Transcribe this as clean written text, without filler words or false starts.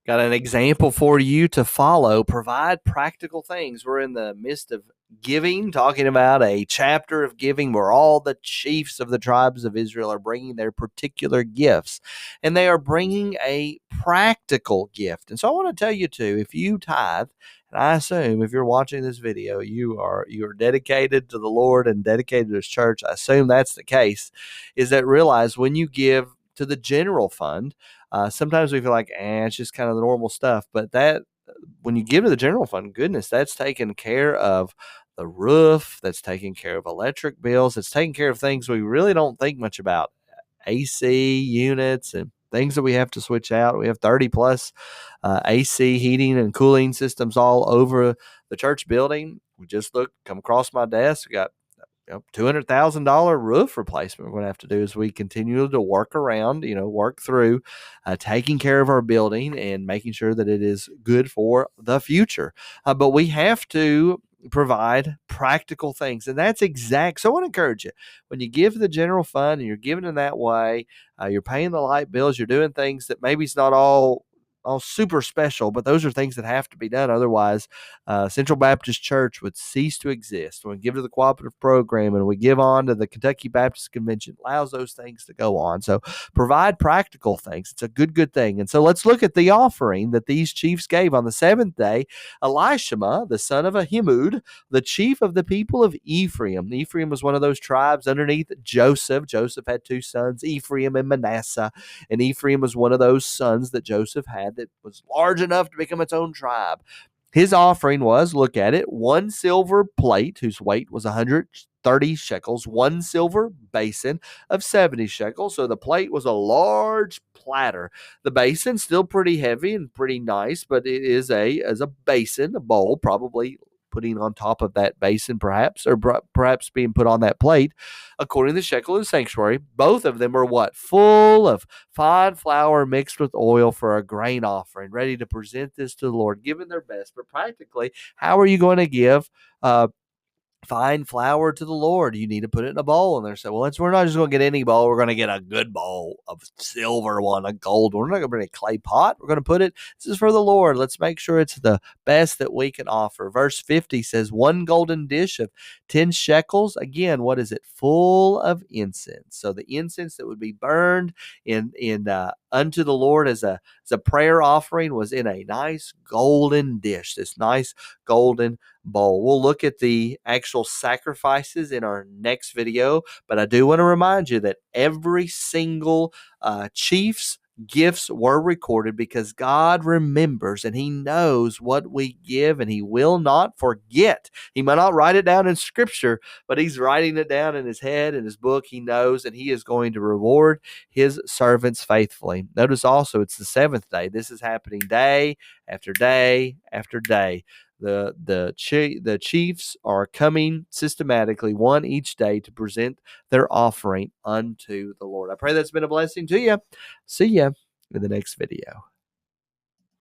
Got an example for you to follow. Provide practical things. We're in the midst of giving, talking about a chapter of giving where all the chiefs of the tribes of Israel are bringing their particular gifts, and they are bringing a practical gift. And so I want to tell you too, if you tithe, and I assume if you're watching this video, you are dedicated to the Lord and dedicated to His church. I assume that's the case. Is that realize when you give to the general fund, sometimes we feel like, it's just kind of the normal stuff. But that when you give to the general fund, goodness, that's taking care of the roof, that's taking care of electric bills, it's taking care of things we really don't think much about. AC units and things that we have to switch out. We have 30 plus AC heating and cooling systems all over the church building. We just come across my desk. We got $200,000 roof replacement we're going to have to do as we continue to work around, work through taking care of our building and making sure that it is good for the future. But we have to provide practical things. And that's exact. So I want to encourage you, when you give the general fund and you're giving in that way, you're paying the light bills, you're doing things that maybe it's not all super special, but those are things that have to be done. Otherwise, Central Baptist Church would cease to exist. When we give to the cooperative program and we give on to the Kentucky Baptist Convention, allows those things to go on. So provide practical things. It's a good thing. And so let's look at the offering that these chiefs gave on the seventh day. Elishama, the son of Ahimud, the chief of the people of Ephraim. Ephraim was one of those tribes underneath Joseph. Joseph had two sons, Ephraim and Manasseh. And Ephraim was one of those sons that Joseph had that was large enough to become its own tribe. His offering was, look at it, one silver plate whose weight was 130 shekels, one silver basin of 70 shekels. So the plate was a large platter. The basin still pretty heavy and pretty nice, but it is as a basin, a bowl, probably putting on top of that basin, perhaps, or perhaps being put on that plate, according to the shekel of the sanctuary. Both of them are what? Full of fine flour mixed with oil for a grain offering, ready to present this to the Lord, giving their best. But practically, how are you going to give fine flour to the Lord? You need to put it in a bowl. And they're saying, well, we're not just going to get any bowl. We're going to get a good bowl, a silver one, a gold one. We're not going to bring a clay pot. We're going to put it, this is for the Lord. Let's make sure it's the best that we can offer. Verse 50 says, one golden dish of 10 shekels. Again, what is it? Full of incense. So the incense that would be burned in unto the Lord as a prayer offering was in a nice golden dish, this nice golden bowl. We'll look at the actual sacrifices in our next video, but I do want to remind you that every single chief's gifts were recorded because God remembers and He knows what we give and He will not forget. He might not write it down in scripture, but He's writing it down in His head, in His book. He knows, and He is going to reward His servants faithfully. Notice also it's the seventh day. This is happening day after day after day. The chiefs are coming systematically, one each day, to present their offering unto the Lord. I pray that's been a blessing to you. See ya in the next video.